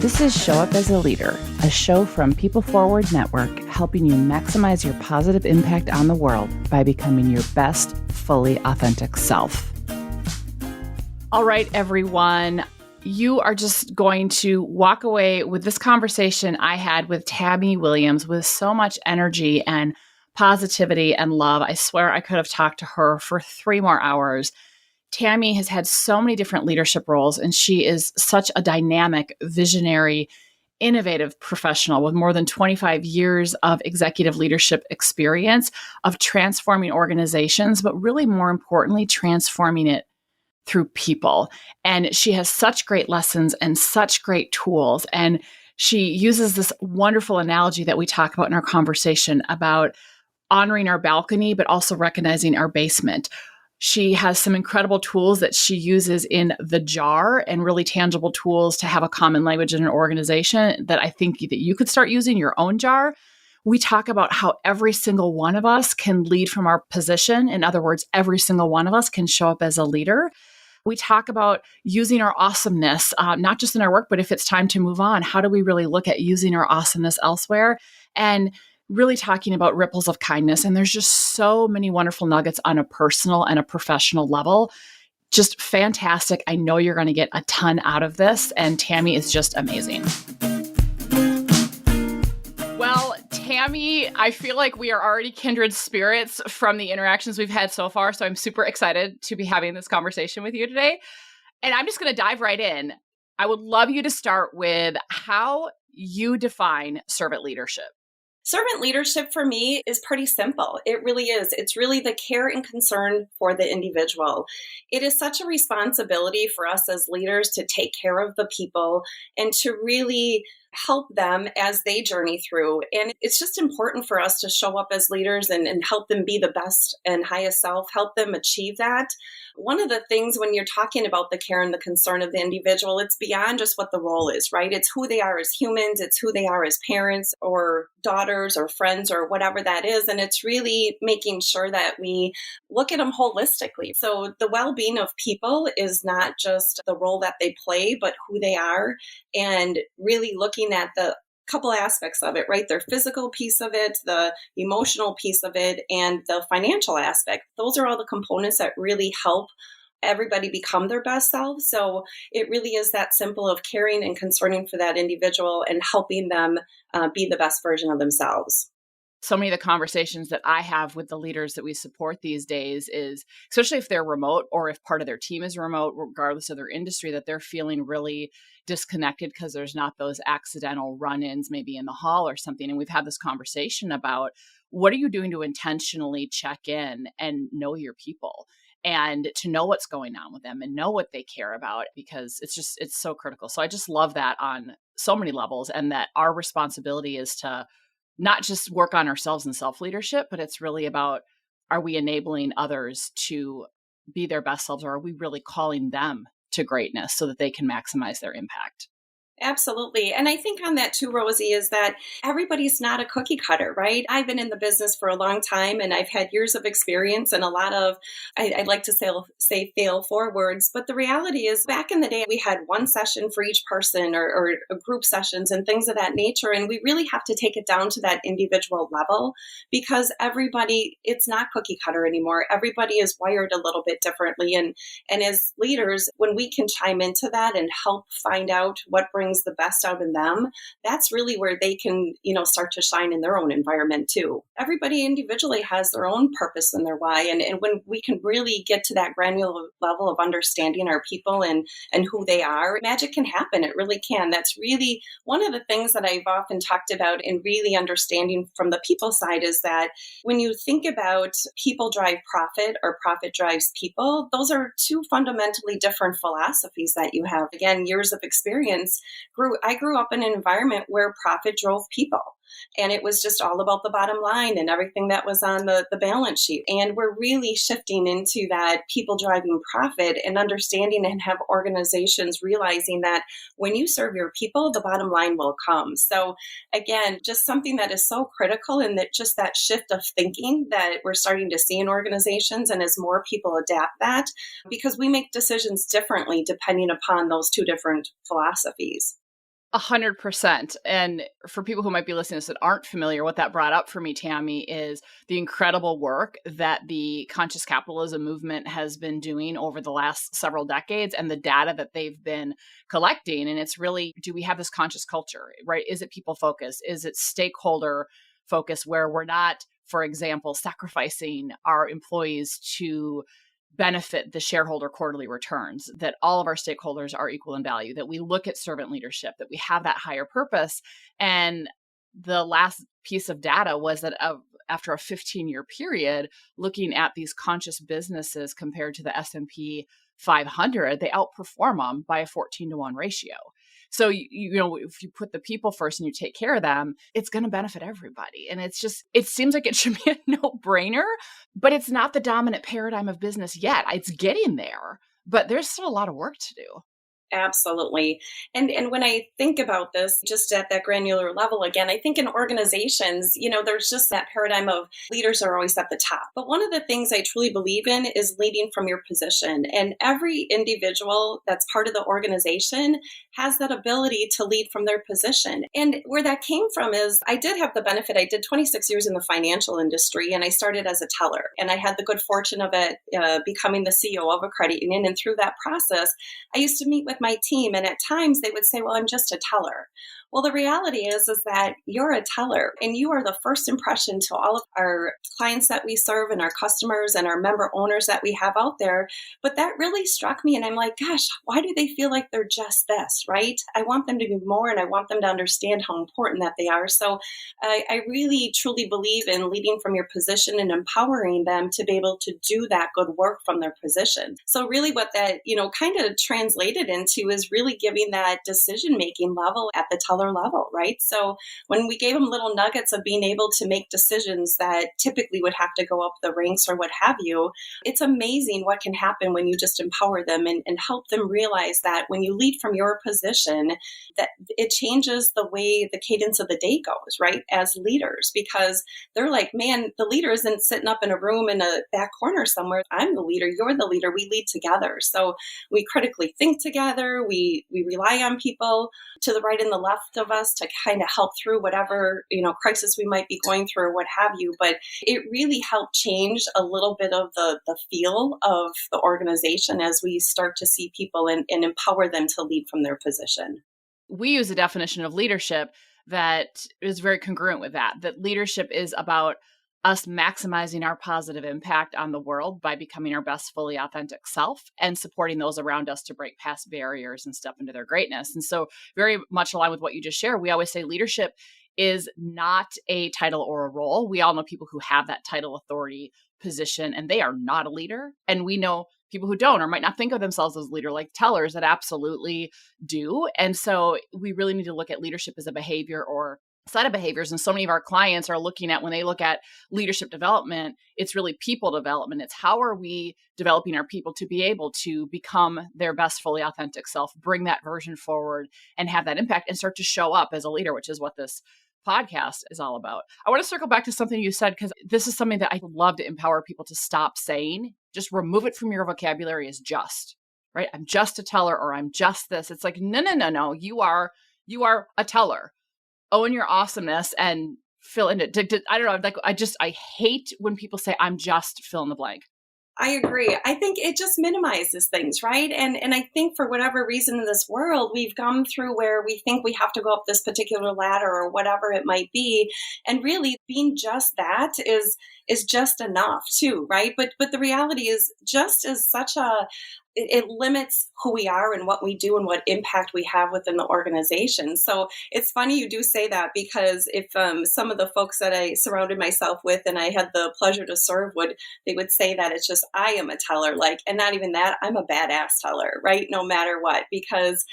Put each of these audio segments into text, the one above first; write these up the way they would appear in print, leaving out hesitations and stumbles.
This is Show Up as a Leader, a show from People Forward Network, helping you maximize your positive impact on the world by becoming your best, fully authentic self. All right, everyone. You are just going to walk away with this conversation I had with Tammy Williams with so much energy and positivity and love. I swear I could have talked to her for 3 more hours. Tammy has had so many different leadership roles, and she is such a dynamic, visionary, innovative professional with more than 25 years of executive leadership experience of transforming organizations, but really more importantly, transforming it through people. And she has such great lessons and such great tools. And she uses this wonderful analogy that we talk about in our conversation about honoring our balcony, but also recognizing our basement. She has some incredible tools that she uses in the jar and really tangible tools to have a common language in an organization that I think that you could start using your own jar. We talk about how every single one of us can lead from our position. In other words, every single one of us can show up as a leader. We talk about using our awesomeness, not just in our work, but if it's time to move on, how do we really look at using our awesomeness elsewhere? And really talking about ripples of kindness. And there's just so many wonderful nuggets on a personal and a professional level. Just fantastic. I know you're going to get a ton out of this. And Tammy is just amazing. Well, Tammy, I feel like we are already kindred spirits from the interactions we've had so far. So I'm super excited to be having this conversation with you today. And I'm just going to dive right in. I would love you to start with how you define servant leadership. Servant leadership for me is pretty simple. It really is. It's really the care and concern for the individual. It is such a responsibility for us as leaders to take care of the people and to really help them as they journey through. And it's just important for us to show up as leaders and help them be the best and highest self, help them achieve that. One of the things when you're talking about the care and the concern of the individual, it's beyond just what the role is, right? It's who they are as humans. It's who they are as parents or daughters or friends or whatever that is. And it's really making sure that we look at them holistically. So the well-being of people is not just the role that they play, but who they are, and really looking at the couple aspects of it, right? Their physical piece of it, the emotional piece of it, and the financial aspect. Those are all the components that really help everybody become their best self. So it really is that simple of caring and concerning for that individual and helping them be the best version of themselves. So many of the conversations that I have with the leaders that we support these days is, especially if they're remote or if part of their team is remote, regardless of their industry, that they're feeling really disconnected because there's not those accidental run-ins maybe in the hall or something. And we've had this conversation about what are you doing to intentionally check in and know your people and to know what's going on with them and know what they care about, because it's so critical. So I just love that on so many levels, and that our responsibility is to not just work on ourselves and self-leadership, but it's really about, are we enabling others to be their best selves, or are we really calling them to greatness so that they can maximize their impact? Absolutely. And I think on that too, Rosie, is that everybody's not a cookie cutter, right? I've been in the business for a long time and I've had years of experience and a lot of, I'd like to say fail forwards. But the reality is back in the day, we had one session for each person or group sessions and things of that nature. And we really have to take it down to that individual level because everybody, it's not cookie cutter anymore. Everybody is wired a little bit differently. And as leaders, when we can chime into that and help find out what brings the best out in them, that's really where they can, start to shine in their own environment too. Everybody individually has their own purpose and their why. And when we can really get to that granular level of understanding our people and who they are, magic can happen. It really can. That's really one of the things that I've often talked about in really understanding from the people side is that when you think about people drive profit or profit drives people, those are two fundamentally different philosophies that you have. Again, years of experience. I grew up in an environment where profit drove people. And it was just all about the bottom line and everything that was on the balance sheet. And we're really shifting into that people driving profit and understanding and have organizations realizing that when you serve your people, the bottom line will come. So again, just something that is so critical, and that just that shift of thinking that we're starting to see in organizations, and as more people adapt that, because we make decisions differently depending upon those two different philosophies. 100%. And for people who might be listening to this that aren't familiar, what that brought up for me, Tammy, is the incredible work that the conscious capitalism movement has been doing over the last several decades and the data that they've been collecting. And it's really, do we have this conscious culture, right? Is it people focused? Is it stakeholder focused, where we're not, for example, sacrificing our employees to benefit the shareholder quarterly returns, that all of our stakeholders are equal in value, that we look at servant leadership, that we have that higher purpose. And the last piece of data was that after a 15-year period, looking at these conscious businesses compared to the S&P 500, they outperform them by a 14-to-1 ratio. So, if you put the people first and you take care of them, it's going to benefit everybody. And it seems like it should be a no-brainer, but it's not the dominant paradigm of business yet. It's getting there, but there's still a lot of work to do. Absolutely. And when I think about this just at that granular level again, I think in organizations, there's just that paradigm of leaders are always at the top. But one of the things I truly believe in is leading from your position. And every individual that's part of the organization has that ability to lead from their position. And where that came from is I did have the benefit. I did 26 years in the financial industry, and I started as a teller. And I had the good fortune of becoming the CEO of a credit union. And through that process, I used to meet with my team, and at times they would say, well, I'm just a teller. Well, the reality is that you're a teller, and you are the first impression to all of our clients that we serve and our customers and our member owners that we have out there. But that really struck me, and I'm like, gosh, why do they feel like they're just this, right? I want them to be more, and I want them to understand how important that they are. So I really, truly believe in leading from your position and empowering them to be able to do that good work from their position. So really what that, kind of translated into is really giving that decision-making level at the teller level, right? So when we gave them little nuggets of being able to make decisions that typically would have to go up the ranks or what have you, it's amazing what can happen when you just empower them and help them realize that when you lead from your position, that it changes the way the cadence of the day goes, right? As leaders, because they're like, man, the leader isn't sitting up in a room in a back corner somewhere. I'm the leader. You're the leader. We lead together. So we critically think together. We rely on people to the right and the left of us to kind of help through whatever, crisis we might be going through or what have you. But it really helped change a little bit of the feel of the organization as we start to see people and empower them to lead from their position. We use a definition of leadership that is very congruent with that leadership is about us maximizing our positive impact on the world by becoming our best, fully authentic self and supporting those around us to break past barriers and step into their greatness. And so very much aligned with what you just shared, we always say leadership is not a title or a role. We all know people who have that title, authority, position, and they are not a leader. And we know people who don't or might not think of themselves as leader, like tellers that absolutely do. And so we really need to look at leadership as a behavior or set of behaviors. And so many of our clients are looking at, when they look at leadership development, it's really people development. It's how are we developing our people to be able to become their best, fully authentic self, bring that version forward and have that impact and start to show up as a leader, which is what this podcast is all about. I want to circle back to something you said, because this is something that I love to empower people to stop saying. Just remove it from your vocabulary as just, right? I'm just a teller, or I'm just this. It's like, no. You are a teller. Own your awesomeness and fill in it. I don't know. I hate when people say I'm just fill in the blank. I agree. I think it just minimizes things, right? And I think for whatever reason in this world, we've gone through where we think we have to go up this particular ladder or whatever it might be. And really being just that is just enough too, right? But the reality is just is such it limits who we are and what we do and what impact we have within the organization. So it's funny you do say that, because if some of the folks that I surrounded myself with and I had the pleasure to serve they would say that it's just, I am a teller, and not even that, I'm a badass teller, right? No matter what, because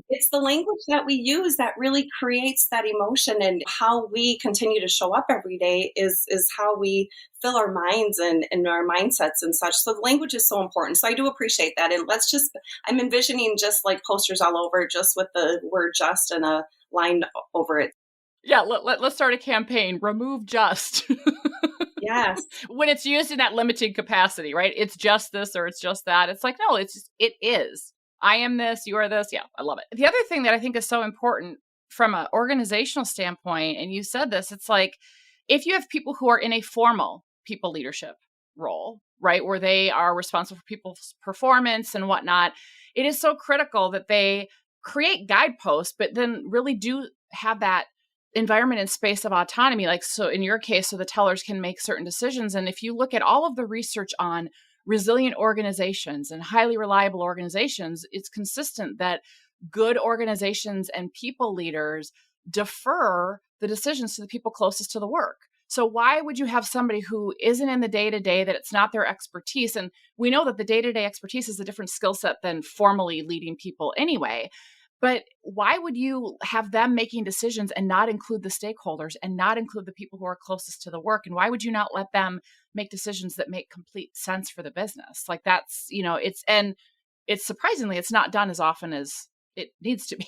it's the language that we use that really creates that emotion, and how we continue to show up every day is how we fill our minds and our mindsets and such. So the language is so important. So I do appreciate that. And I'm envisioning just like posters all over, just with the word just and a line over it. Yeah, let's start a campaign. Remove just. Yes. When it's used in that limiting capacity, right? It's just this or it's just that. It's like, no, it is. I am this, you are this. Yeah, I love it. The other thing that I think is so important from an organizational standpoint, and you said this, it's like if you have people who are in a formal people leadership role, right, where they are responsible for people's performance and whatnot, it is so critical that they create guideposts, but then really do have that environment and space of autonomy. Like, so in your case, so the tellers can make certain decisions. And if you look at all of the research on resilient organizations and highly reliable organizations, it's consistent that good organizations and people leaders defer the decisions to the people closest to the work. So why would you have somebody who isn't in the day-to-day, that it's not their expertise? And we know that the day-to-day expertise is a different skill set than formally leading people anyway. But why would you have them making decisions and not include the stakeholders and not include the people who are closest to the work? And why would you not let them make decisions that make complete sense for the business? Like that's, it's surprisingly, it's not done as often as it needs to be.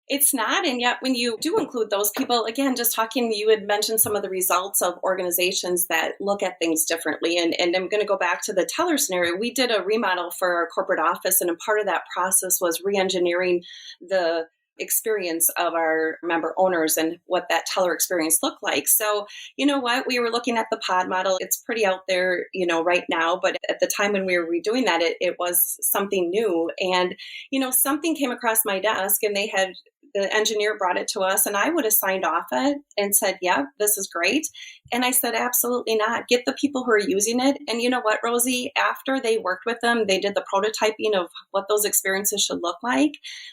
It's not. And yet when you do include those people, again, just talking, you had mentioned some of the results of organizations that look at things differently. And I'm going to go back to the teller scenario. We did a remodel for our corporate office, and a part of that process was re-engineering the experience of our member owners and what that teller experience looked like. So, you know what, we were looking at the pod model. It's pretty out there, right now, but at the time when we were redoing that, it was something new. And, something came across my desk, and the engineer brought it to us, and I would have signed off it and said, yeah, this is great. And I said, absolutely not. Get the people who are using it. And you know what, Rosie, after they worked with them, they did the prototyping of what those experiences should look like.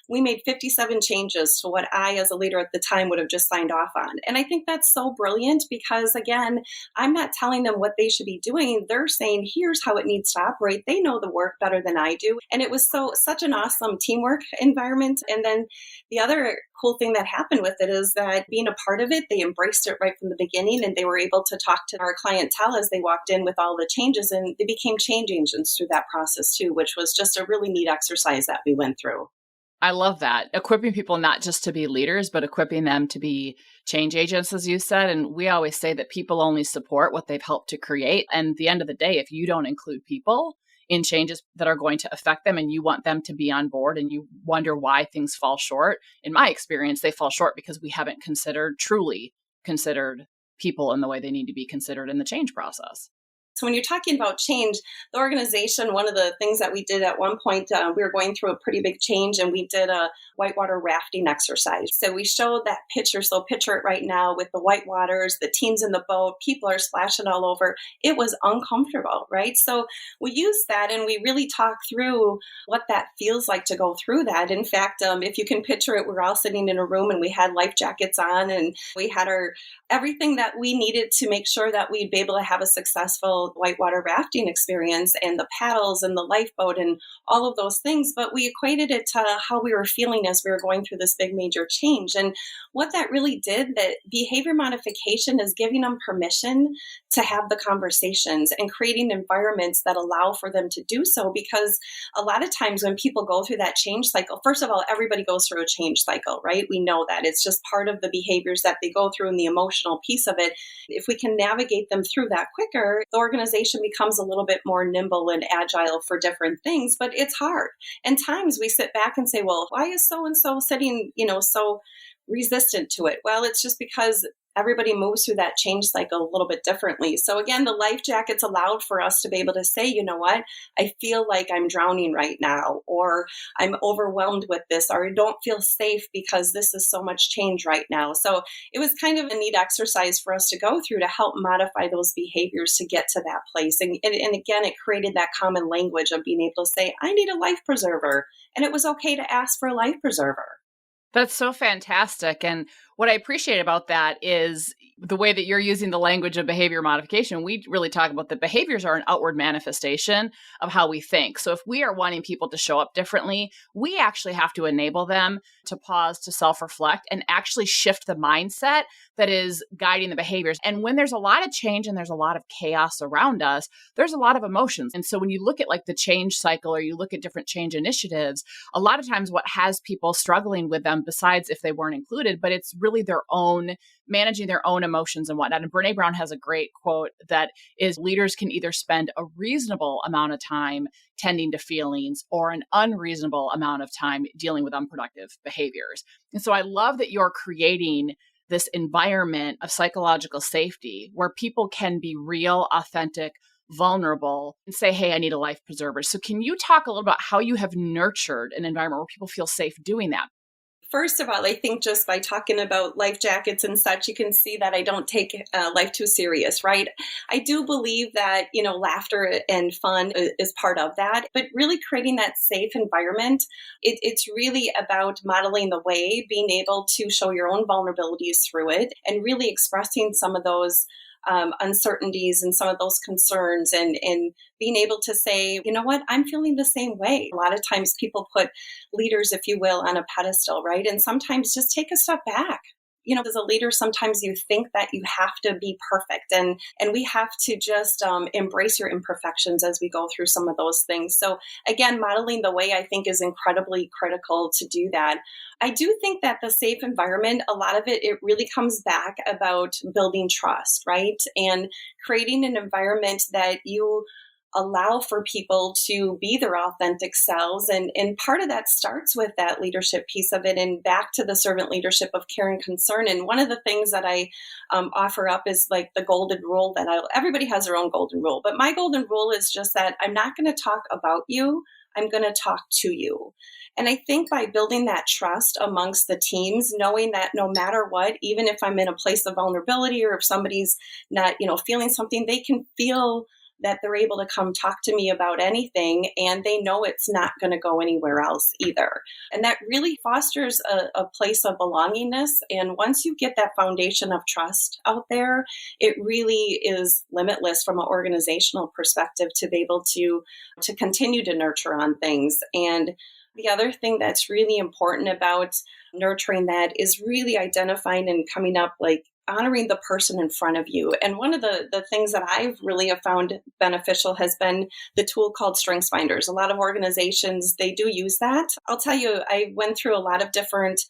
We made 57 changes to what I, as a leader at the time, would have just signed off on. And I think that's so brilliant because, again, I'm not telling them what they should be doing. They're saying, here's how it needs to operate. They know the work better than I do. And it was such an awesome teamwork environment. And then the other cool thing that happened with it is that being a part of it, they embraced it right from the beginning, and they were able to talk to our clientele as they walked in with all the changes, and they became change agents through that process too, which was just a really neat exercise that we went through. I love that. Equipping people not just to be leaders, but equipping them to be change agents, as you said. And we always say that people only support what they've helped to create. And at the end of the day, if you don't include people in changes that are going to affect them and you want them to be on board and you wonder why things fall short, in my experience, they fall short because we haven't truly considered people in the way they need to be considered in the change process. So when you're talking about change, the organization, one of the things that we did at one point, we were going through a pretty big change, and we did a whitewater rafting exercise. So we showed that picture. So picture it right now with the whitewaters, the teams in the boat, people are splashing all over. It was uncomfortable, right? So we used that, and we really talked through what that feels like to go through that. In fact, if you can picture it, we're all sitting in a room, and we had life jackets on, and we had everything that we needed to make sure that we'd be able to have a successful whitewater rafting experience, and the paddles and the lifeboat and all of those things. But we equated it to how we were feeling as we were going through this big major change. And what that really did, that behavior modification is giving them permission to have the conversations and creating environments that allow for them to do so. Because a lot of times when people go through that change cycle, first of all, everybody goes through a change cycle, right? We know that. It's just part of the behaviors that they go through and the emotional piece of it. If we can navigate them through that quicker, the organization becomes a little bit more nimble and agile for different things, but it's hard. And times we sit back and say, well, why is so-and-so sitting, so resistant to it? Well, it's just because everybody moves through that change cycle a little bit differently. So again, the life jackets allowed for us to be able to say, you know what, I feel like I'm drowning right now, or I'm overwhelmed with this, or I don't feel safe because this is so much change right now. So it was kind of a neat exercise for us to go through to help modify those behaviors to get to that place. And again, it created that common language of being able to say, I need a life preserver. And it was okay to ask for a life preserver. That's so fantastic. And what I appreciate about that is the way that you're using the language of behavior modification. We really talk about the behaviors are an outward manifestation of how we think. So if we are wanting people to show up differently, we actually have to enable them to pause, to self-reflect, and actually shift the mindset that is guiding the behaviors. And when there's a lot of change and there's a lot of chaos around us, there's a lot of emotions. And so when you look at like the change cycle or you look at different change initiatives, a lot of times what has people struggling with them, besides if they weren't included, but it's really their own, managing their own emotions and whatnot. And Brene Brown has a great quote that is leaders can either spend a reasonable amount of time tending to feelings or an unreasonable amount of time dealing with unproductive behaviors. And so I love that you're creating this environment of psychological safety where people can be real, authentic, vulnerable, and say, hey, I need a life preserver. So can you talk a little about how you have nurtured an environment where people feel safe doing that? First of all, I think just by talking about life jackets and such, you can see that I don't take life too serious, right? I do believe that, laughter and fun is part of that, but really creating that safe environment, it's really about modeling the way, being able to show your own vulnerabilities through it, and really expressing some of those uncertainties and some of those concerns, and being able to say, you know what, I'm feeling the same way. A lot of times people put leaders, if you will, on a pedestal, right? And sometimes just take a step back. As a leader, sometimes you think that you have to be perfect, and we have to just embrace your imperfections as we go through some of those things. So again, modeling the way, I think, is incredibly critical to do that. I do think that the safe environment, a lot of it really comes back about building trust, right? And creating an environment that you allow for people to be their authentic selves. And part of that starts with that leadership piece of it, and back to the servant leadership of care and concern. And one of the things that I offer up is like the golden rule that everybody has their own golden rule, but my golden rule is just that I'm not going to talk about you. I'm going to talk to you. And I think by building that trust amongst the teams, knowing that no matter what, even if I'm in a place of vulnerability or if somebody's not, feeling something, they can feel that they're able to come talk to me about anything, and they know it's not going to go anywhere else either. And that really fosters a place of belongingness. And once you get that foundation of trust out there, it really is limitless from an organizational perspective to be able to continue to nurture on things. And the other thing that's really important about nurturing that is really identifying and coming up, like, honoring the person in front of you. And one of the things that I've really have found beneficial has been the tool called Strengths Finders. A lot of organizations, they do use that. I'll tell you, I went through a lot of different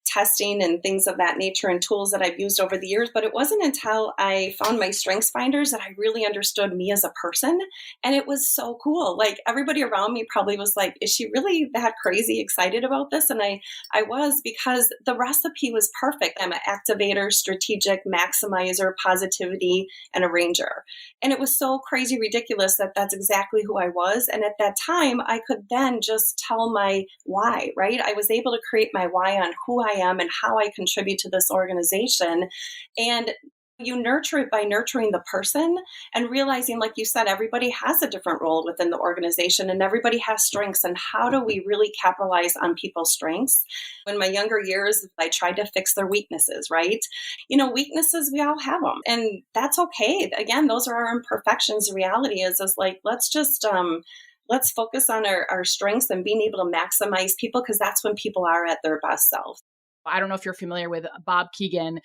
testing and things of that nature and tools that I've used over the years. But it wasn't until I found my Strengths Finders that I really understood me as a person. And it was so cool. Like, everybody around me probably was like, is she really that crazy excited about this? And I was, because the recipe was perfect. I'm an activator, strategic, maximizer, positivity, and arranger. And it was so crazy ridiculous that that's exactly who I was. And at that time, I could then just tell my why, right? I was able to create my why on who I am and how I contribute to this organization. And you nurture it by nurturing the person and realizing, like you said, everybody has a different role within the organization and everybody has strengths. And how do we really capitalize on people's strengths? In my younger years, I tried to fix their weaknesses, right? Weaknesses, we all have them, and that's okay. Again, those are our imperfections. The reality is like, let's focus on our strengths and being able to maximize people, because that's when people are at their best self. I don't know if you're familiar with Bob Keegan.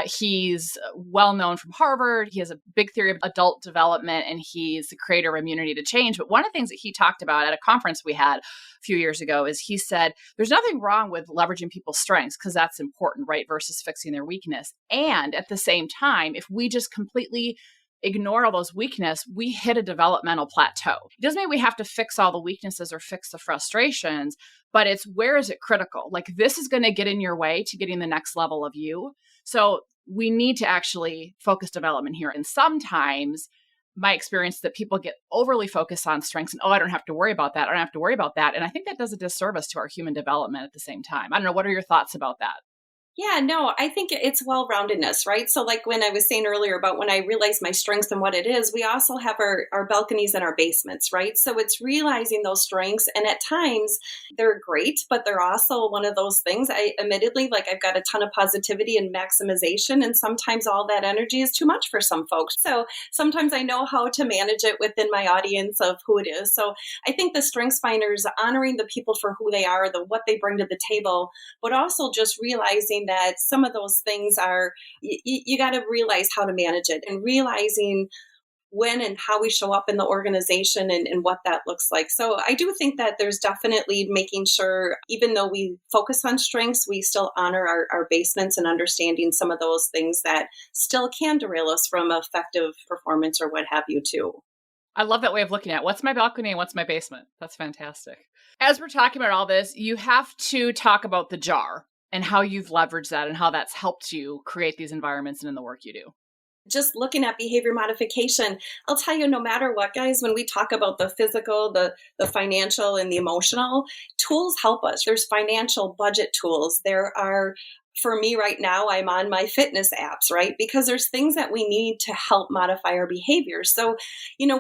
He's well known from Harvard. He has a big theory of adult development, and he's the creator of immunity to change. But one of the things that he talked about at a conference we had a few years ago is he said, there's nothing wrong with leveraging people's strengths, because that's important, right? Versus fixing their weakness. And at the same time, if we just completely ignore all those weaknesses, we hit a developmental plateau. It doesn't mean we have to fix all the weaknesses or fix the frustrations, but it's, where is it critical? Like, this is going to get in your way to getting the next level of you. So we need to actually focus development here. And sometimes my experience is that people get overly focused on strengths and, I don't have to worry about that. I don't have to worry about that. And I think that does a disservice to our human development at the same time. I don't know. What are your thoughts about that? Yeah, no, I think it's well-roundedness, right? So like when I was saying earlier about when I realized my strengths and what it is, we also have our balconies and our basements, right? So it's realizing those strengths. And at times they're great, but they're also one of those things. Admittedly, like, I've got a ton of positivity and maximization, and sometimes all that energy is too much for some folks. So sometimes I know how to manage it within my audience of who it is. So I think the Strengths Finders, honoring the people for who they are, what they bring to the table, but also just realizing that some of those things are, you got to realize how to manage it, and realizing when and how we show up in the organization and what that looks like. So I do think that there's definitely making sure, even though we focus on strengths, we still honor our basements and understanding some of those things that still can derail us from effective performance or what have you too. I love that way of looking at what's my balcony and what's my basement. That's fantastic. As we're talking about all this, you have to talk about the jar and how you've leveraged that and how that's helped you create these environments and in the work you do. Just looking at behavior modification, I'll tell you, no matter what, guys, when we talk about the physical, the financial, and the emotional, tools help us. There's financial budget tools. There are, for me right now, I'm on my fitness apps, right? Because there's things that we need to help modify our behaviors. So,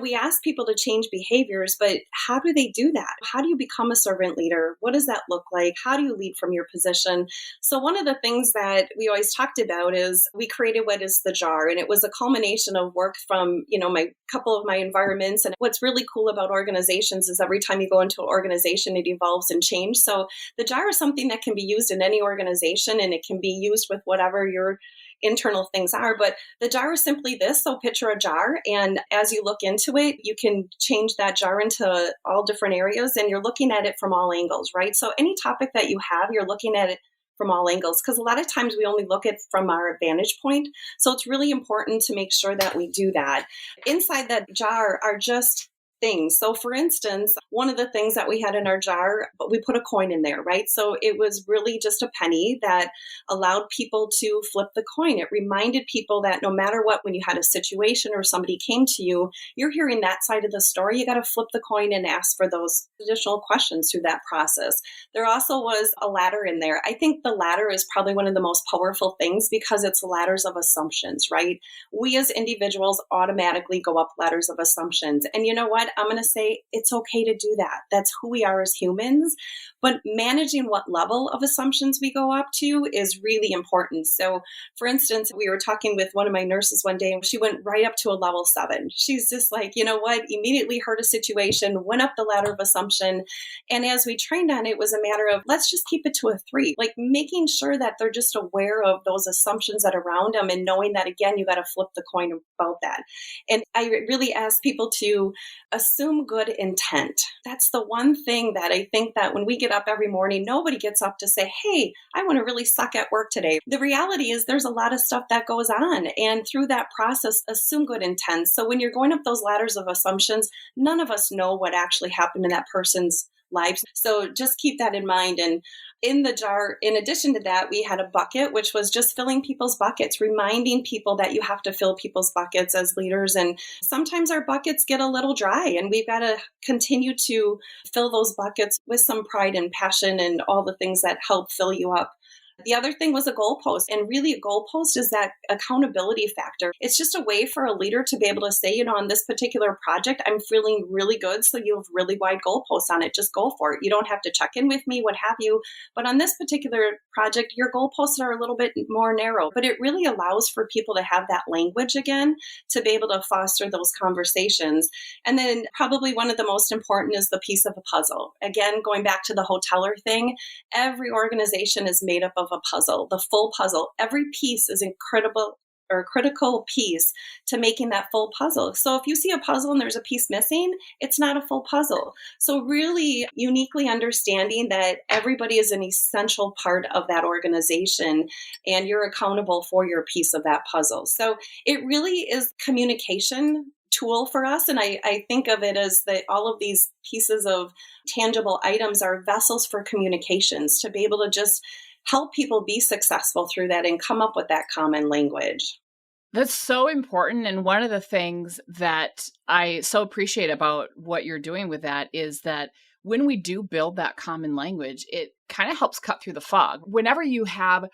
we ask people to change behaviors, but how do they do that? How do you become a servant leader? What does that look like? How do you lead from your position? So one of the things that we always talked about is we created what is the jar. And it was a culmination of work from, my couple of my environments. And what's really cool about organizations is every time you go into an organization, it evolves and changes. So the jar is something that can be used in any organization, and it can be used with whatever your internal things are. But the jar is simply this. So picture a jar. And as you look into it, you can change that jar into all different areas, and you're looking at it from all angles, right? So any topic that you have, you're looking at it from all angles, because a lot of times we only look at from our vantage point. So it's really important to make sure that we do that. Inside that jar are just things. So for instance, one of the things that we had in our jar, we put a coin in there, right? So it was really just a penny that allowed people to flip the coin. It reminded people that no matter what, when you had a situation or somebody came to you, you're hearing that side of the story, you got to flip the coin and ask for those additional questions through that process. There also was a ladder in there. I think the ladder is probably one of the most powerful things because it's ladders of assumptions, right? We as individuals automatically go up ladders of assumptions. And you know what? I'm going to say it's okay to do that. That's who we are as humans. But managing what level of assumptions we go up to is really important. So, for instance, we were talking with one of my nurses one day, and she went right up to a level 7. She's just like, you know what? Immediately heard a situation, went up the ladder of assumption. And as we trained on it, it was a matter of let's just keep it to a 3, like making sure that they're just aware of those assumptions that are around them and knowing that, again, you got to flip the coin about that. And I really ask people to assume good intent. That's the one thing that I think that when we get up every morning, nobody gets up to say, hey, I want to really suck at work today. The reality is there's a lot of stuff that goes on. And through that process, assume good intent. So when you're going up those ladders of assumptions, none of us know what actually happened in that person's lives. So just keep that in mind. And in the jar, in addition to that, we had a bucket, which was just filling people's buckets, reminding people that you have to fill people's buckets as leaders. And sometimes our buckets get a little dry, and we've got to continue to fill those buckets with some pride and passion and all the things that help fill you up. The other thing was a goalpost. And really a goalpost is that accountability factor. It's just a way for a leader to be able to say, on this particular project, I'm feeling really good. So you have really wide goalposts on it. Just go for it. You don't have to check in with me, what have you. But on this particular project, your goalposts are a little bit more narrow. But it really allows for people to have that language again, to be able to foster those conversations. And then probably one of the most important is the piece of a puzzle. Again, going back to the hoteler thing, every organization is made up of a puzzle, the full puzzle. Every piece is incredible or critical piece to making that full puzzle. So if you see a puzzle and there's a piece missing, it's not a full puzzle. So really uniquely understanding that everybody is an essential part of that organization and you're accountable for your piece of that puzzle. So it really is communication tool for us. And I think of it as that all of these pieces of tangible items are vessels for communications to be able to just help people be successful through that and come up with that common language. That's so important. And one of the things that I so appreciate about what you're doing with that is that when we do build that common language, it kind of helps cut through the fog. Whenever you have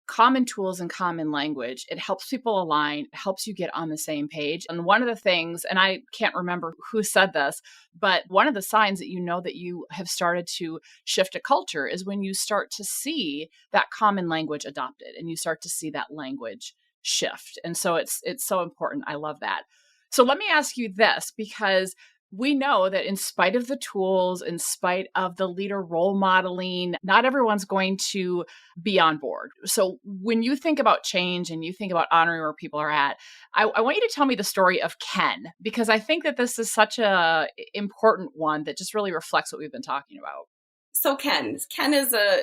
common tools and common language, it helps people align, it helps you get on the same page. And one of the things, and I can't remember who said this, but one of the signs that you know that you have started to shift a culture is when you start to see that common language adopted and you start to see that language shift. And so it's so important. I love that. So let me ask you this, because We know that in spite of the tools, in spite of the leader role modeling, not everyone's going to be on board. So when you think about change and you think about honoring where people are at, I want you to tell me the story of Ken, because I think that this is such a important one that just really reflects what we've been talking about. So Ken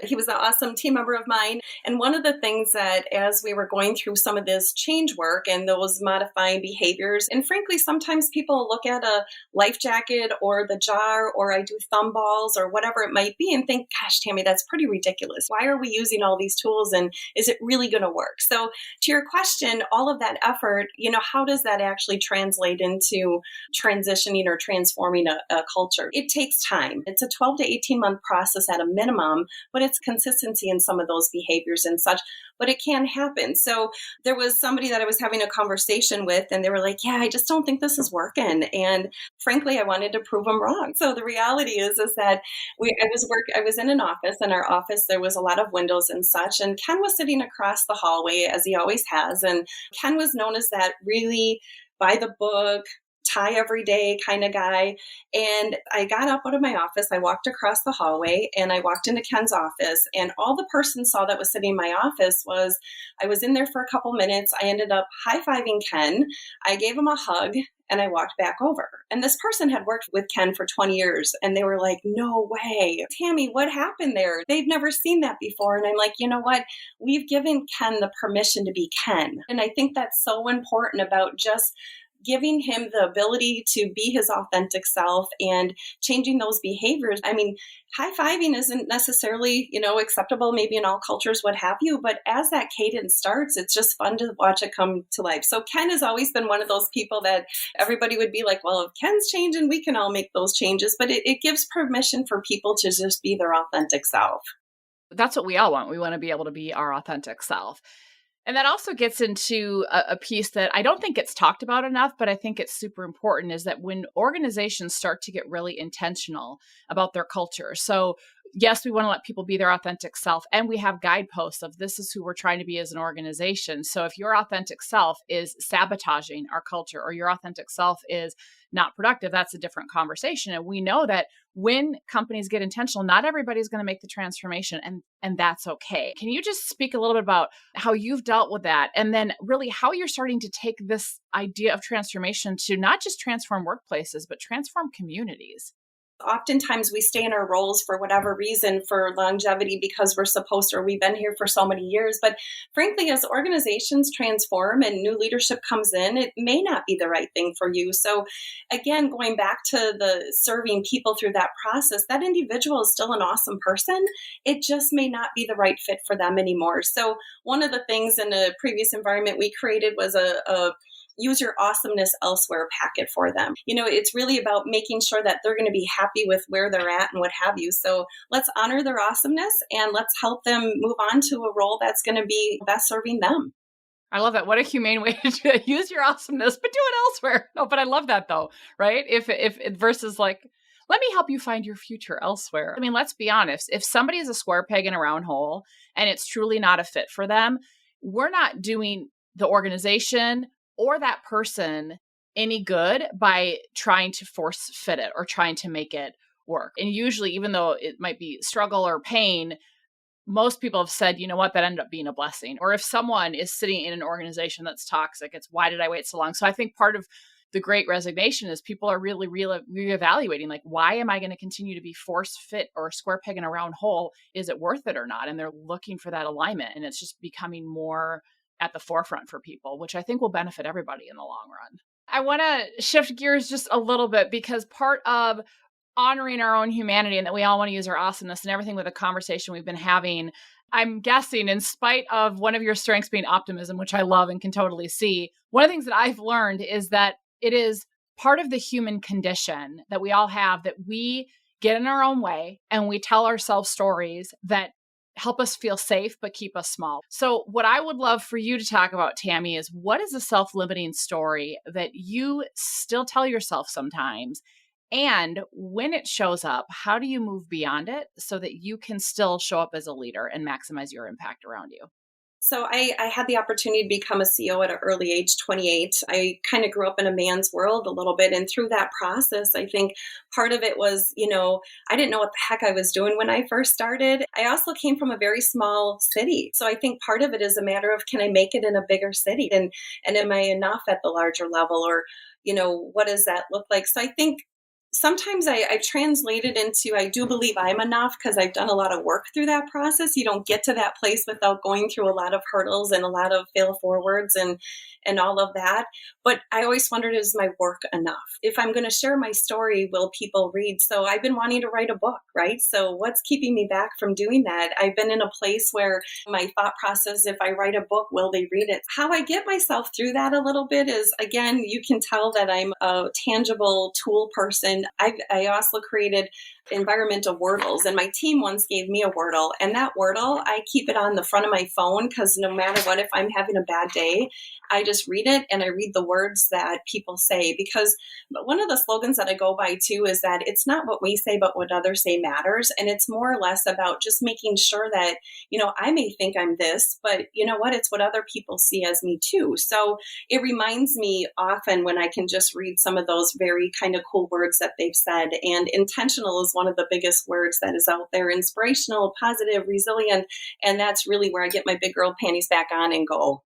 he was an awesome team member of mine. And one of the things that as we were going through some of this change work and those modifying behaviors, and frankly, sometimes people look at a life jacket or the jar, or I do thumb balls or whatever it might be and think, gosh, Tammy, that's pretty ridiculous. Why are we using all these tools and is it really going to work? So to your question, all of that effort, how does that actually translate into transitioning or transforming a culture? It takes time. It's a 12 to 18-month process at a minimum, but it's consistency in some of those behaviors and such, but it can happen. So there was somebody that I was having a conversation with and they were like, yeah, I just don't think this is working. And frankly, I wanted to prove them wrong. So the reality is that I was in an office. In our office, there was a lot of windows and such. And Ken was sitting across the hallway as he always has. And Ken was known as that really by the book, tie every day kind of guy. And I got up out of my office. I walked across the hallway and I walked into Ken's office. And all the person saw that was sitting in my office was I was in there for a couple minutes. I ended up high-fiving Ken. I gave him a hug and I walked back over. And this person had worked with Ken for 20 years. And they were like, no way. Tammy, what happened there? They've never seen that before. And I'm like, you know what? We've given Ken the permission to be Ken. And I think that's so important about just giving him the ability to be his authentic self and changing those behaviors. I mean, high-fiving isn't necessarily, acceptable maybe in all cultures, what have you, but as that cadence starts, it's just fun to watch it come to life. So Ken has always been one of those people that everybody would be like, well, if Ken's changing, we can all make those changes, but it gives permission for people to just be their authentic self. That's what we all want. We want to be able to be our authentic self. And that also gets into a piece that I don't think gets talked about enough, but I think it's super important, is that when organizations start to get really intentional about their culture. So yes, we want to let people be their authentic self, and we have guideposts of this is who we're trying to be as an organization. So if your authentic self is sabotaging our culture or your authentic self is not productive, that's a different conversation. And we know that when companies get intentional, not everybody's going to make the transformation, and that's okay. Can you just speak a little bit about how you've dealt with that, and then really how you're starting to take this idea of transformation to not just transform workplaces, but transform communities? Oftentimes we stay in our roles for whatever reason, for longevity, because we're supposed to, or we've been here for so many years. But frankly, as organizations transform and new leadership comes in, it may not be the right thing for you. So again, going back to the serving people through that process, that individual is still an awesome person. It just may not be the right fit for them anymore. So one of the things in a previous environment we created was a use your awesomeness elsewhere packet for them. It's really about making sure that they're going to be happy with where they're at and what have you. So let's honor their awesomeness and let's help them move on to a role that's going to be best serving them. I love that. What a humane way to do it. Use your awesomeness, but do it elsewhere. No, but I love that though, right? If versus like, let me help you find your future elsewhere. I mean, let's be honest. If somebody is a square peg in a round hole and it's truly not a fit for them, we're not doing the organization or that person any good by trying to force fit it or trying to make it work. And usually, even though it might be struggle or pain, most people have said, you know what, that ended up being a blessing. Or if someone is sitting in an organization that's toxic, it's why did I wait so long? So I think part of the great resignation is people are really reevaluating, like, why am I going to continue to be force fit or a square peg in a round hole? Is it worth it or not? And they're looking for that alignment. And it's just becoming more at the forefront for people, which I think will benefit everybody in the long run. I want to shift gears just a little bit, because part of honoring our own humanity and that we all want to use our awesomeness and everything with the conversation we've been having, I'm guessing in spite of one of your strengths being optimism, which I love and can totally see, one of the things that I've learned is that it is part of the human condition that we all have, that we get in our own way and we tell ourselves stories that help us feel safe, but keep us small. So what I would love for you to talk about, Tammy, is what is a self-limiting story that you still tell yourself sometimes? And when it shows up, how do you move beyond it so that you can still show up as a leader and maximize your impact around you? So I had the opportunity to become a CEO at an early age, 28. I kind of grew up in a man's world a little bit. And through that process, I think part of it was, I didn't know what the heck I was doing when I first started. I also came from a very small city. So I think part of it is a matter of, can I make it in a bigger city? And am I enough at the larger level? Or, what does that look like? So I think sometimes I've translated into, I do believe I'm enough because I've done a lot of work through that process. You don't get to that place without going through a lot of hurdles and a lot of fail forwards and all of that. But I always wondered, is my work enough? If I'm going to share my story, will people read? So I've been wanting to write a book, right? So what's keeping me back from doing that? I've been in a place where my thought process, if I write a book, will they read it? How I get myself through that a little bit is, again, you can tell that I'm a tangible tool person. I also created environmental wordles, and my team once gave me a wordle, and that wordle, I keep it on the front of my phone because no matter what, if I'm having a bad day, I just read it and I read the words that people say. Because one of the slogans that I go by too is that it's not what we say, but what others say matters. And it's more or less about just making sure that, I may think I'm this, but you know what? It's what other people see as me too. So it reminds me often when I can just read some of those very kind of cool words that they've said. And intentional is one of the biggest words that is out there. Inspirational, positive, resilient. And that's really where I get my big girl panties back on and go.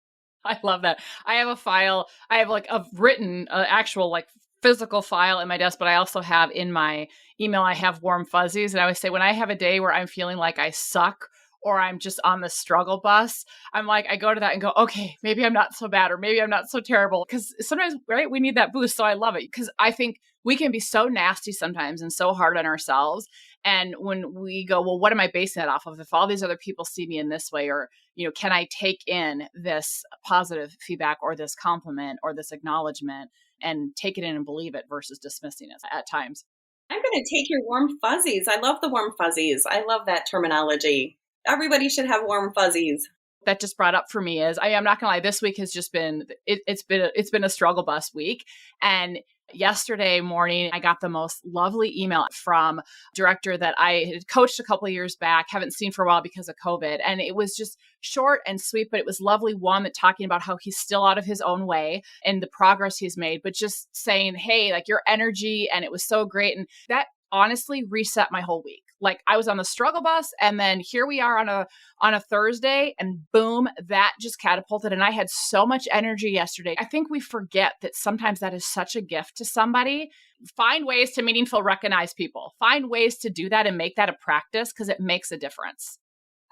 I love that. I have a file. I have like a written, actual like physical file in my desk, but I also have in my email, I have warm fuzzies. And I always say when I have a day where I'm feeling like I suck or I'm just on the struggle bus, I'm like, I go to that and go, okay, maybe I'm not so bad or maybe I'm not so terrible. Because sometimes, right, we need that boost. So I love it because I think we can be so nasty sometimes and so hard on ourselves. And when we go, well, what am I basing that off of? If all these other people see me in this way, or, can I take in this positive feedback or this compliment or this acknowledgement and take it in and believe it versus dismissing it at times? I'm going to take your warm fuzzies. I love the warm fuzzies. I love that terminology. Everybody should have warm fuzzies. That just brought up for me is I'm not gonna lie, this week has just been it's been a struggle bus week. And yesterday morning I got the most lovely email from a director that I had coached a couple of years back, haven't seen for a while because of COVID. And it was just short and sweet, but it was lovely. One that talking about how he's still out of his own way and the progress he's made, but just saying, hey, like your energy, and it was so great. And that honestly reset my whole week. Like I was on the struggle bus and then here we are on a Thursday and boom, that just catapulted. And I had so much energy yesterday. I think we forget that sometimes that is such a gift to somebody. Find ways to meaningful recognize people. Find ways to do that and make that a practice because it makes a difference.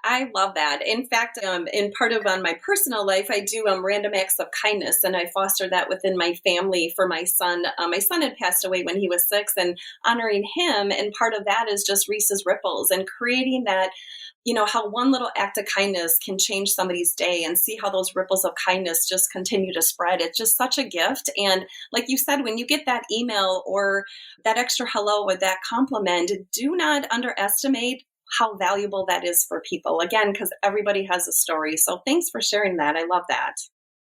I love that. In fact, in part of on my personal life, I do random acts of kindness, and I foster that within my family for my son. My son had passed away when he was 6, and honoring him. And part of that is just Reese's Ripples and creating that, how one little act of kindness can change somebody's day, and see how those ripples of kindness just continue to spread. It's just such a gift. And like you said, when you get that email or that extra hello with that compliment, do not underestimate how valuable that is for people. Again, because everybody has a story. So thanks for sharing that. I love that.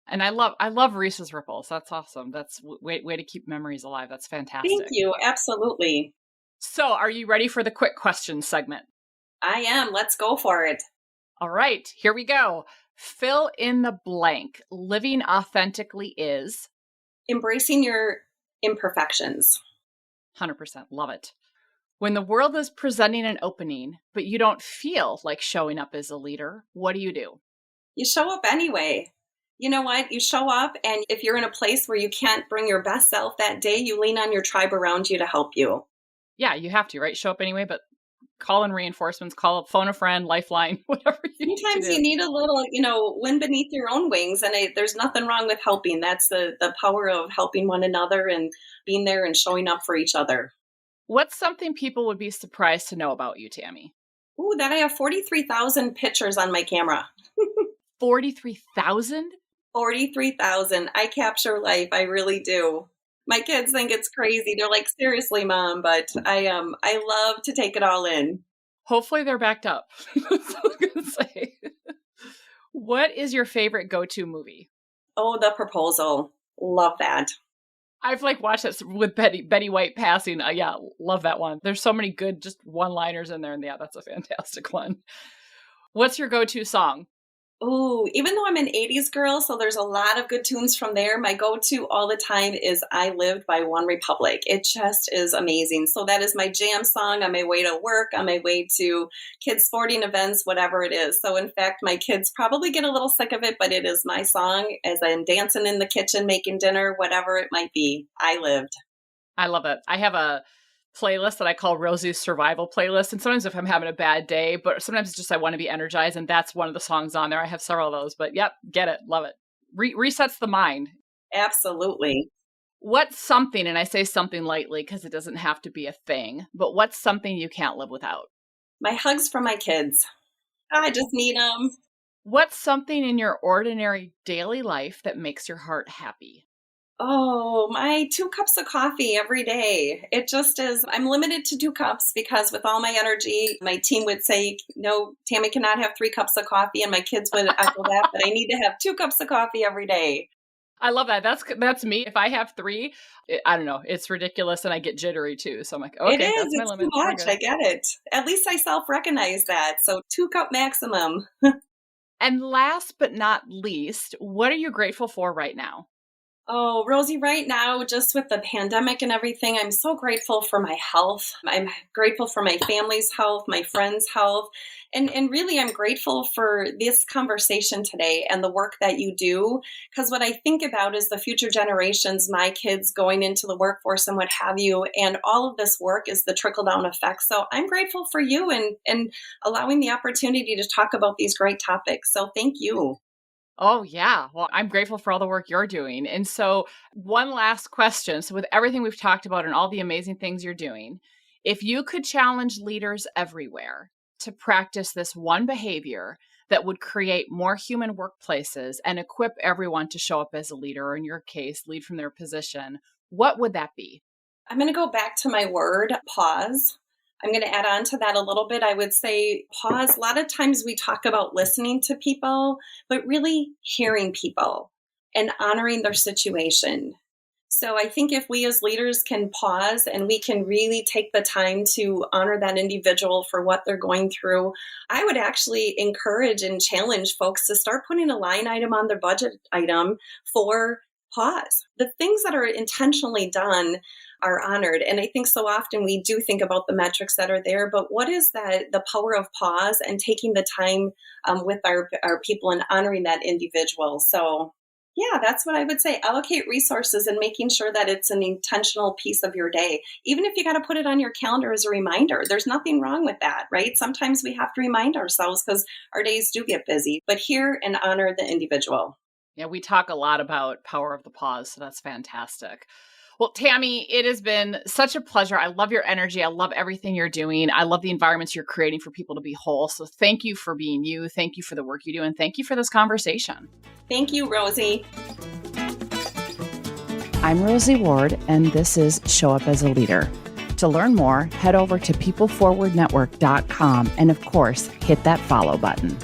And I love Reese's Ripples. That's awesome. That's way to keep memories alive. That's fantastic. Thank you. Absolutely. So are you ready for the quick question segment? I am. Let's go for it. All right, here we go. Fill in the blank. Living authentically is? Embracing your imperfections. 100%. Love it. When the world is presenting an opening, but you don't feel like showing up as a leader, what do? You show up anyway. You know what? You show up, and if you're in a place where you can't bring your best self that day, you lean on your tribe around you to help you. Yeah, you have to, right? Show up anyway, but call in reinforcements, phone a friend, lifeline, whatever you Sometimes need you need a little, wind beneath your own wings, and there's nothing wrong with helping. That's the power of helping one another and being there and showing up for each other. What's something people would be surprised to know about you, Tammy? Ooh, that I have 43,000 pictures on my camera. 43,000? 43,000. I capture life. I really do. My kids think it's crazy. They're like, seriously, Mom, but I love to take it all in. Hopefully they're backed up. That's what I was going to say. What is your favorite go-to movie? Oh, The Proposal. Love that. I've watched that with Betty White passing. Yeah, love that one. There's so many good just one-liners in there, and yeah, that's a fantastic one. What's your go-to song? Oh, even though I'm an 80s girl, so there's a lot of good tunes from there, my go-to all the time is I Lived by One Republic. It just is amazing. So that is my jam song on my way to work, on my way to kids' sporting events, whatever it is. So in fact, my kids probably get a little sick of it, but it is my song as I'm dancing in the kitchen, making dinner, whatever it might be. I Lived. I love it. I have a playlist that I call Rosie's Survival Playlist. And sometimes if I'm having a bad day, but sometimes it's just I want to be energized. And that's one of the songs on there. I have several of those, but yep, get it. Love it. Resets the mind. Absolutely. What's something, and I say something lightly because it doesn't have to be a thing, but what's something you can't live without? My hugs from my kids. I just need them. What's something in your ordinary daily life that makes your heart happy? Oh, my 2 cups of coffee every day. It just is. I'm limited to 2 cups because with all my energy, my team would say, no, Tammy cannot have 3 cups of coffee. And my kids would echo that, but I need to have 2 cups of coffee every day. I love that. That's me. If I have 3, I don't know. It's ridiculous and I get jittery too. So I'm like, okay, It is. that's my It's limit. too much. I get it. At least I self-recognize that. So 2 cup maximum. And last but not least, what are you grateful for right now? Oh, Rosie, right now, just with the pandemic and everything, I'm so grateful for my health. I'm grateful for my family's health, my friends' health. And really, I'm grateful for this conversation today and the work that you do. Because what I think about is the future generations, my kids going into the workforce and what have you. And all of this work is the trickle down effect. So I'm grateful for you and allowing the opportunity to talk about these great topics. So thank you. Oh, yeah. Well, I'm grateful for all the work you're doing. And so, one last question. So, with everything we've talked about and all the amazing things you're doing, if you could challenge leaders everywhere to practice this one behavior that would create more human workplaces and equip everyone to show up as a leader, or in your case, lead from their position, what would that be? I'm going to go back to my word, pause. I'm going to add on to that a little bit. I would say pause. A lot of times we talk about listening to people, but really hearing people and honoring their situation. So I think if we as leaders can pause and we can really take the time to honor that individual for what they're going through, I would actually encourage and challenge folks to start putting a line item on their budget item for pause. The things that are intentionally done are honored. And I think so often we do think about the metrics that are there, but what is that, the power of pause and taking the time with our people and honoring that individual. So yeah, that's what I would say. Allocate resources and making sure that it's an intentional piece of your day. Even if you got to put it on your calendar as a reminder, there's nothing wrong with that, right? Sometimes we have to remind ourselves because our days do get busy, but hear and honor the individual. Yeah, we talk a lot about power of the pause, so that's fantastic. Well, Tammy, it has been such a pleasure. I love your energy. I love everything you're doing. I love the environments you're creating for people to be whole. So thank you for being you. Thank you for the work you do. And thank you for this conversation. Thank you, Rosie. I'm Rosie Ward, and this is Show Up as a Leader. To learn more, head over to peopleforwardnetwork.com and, of course, hit that follow button.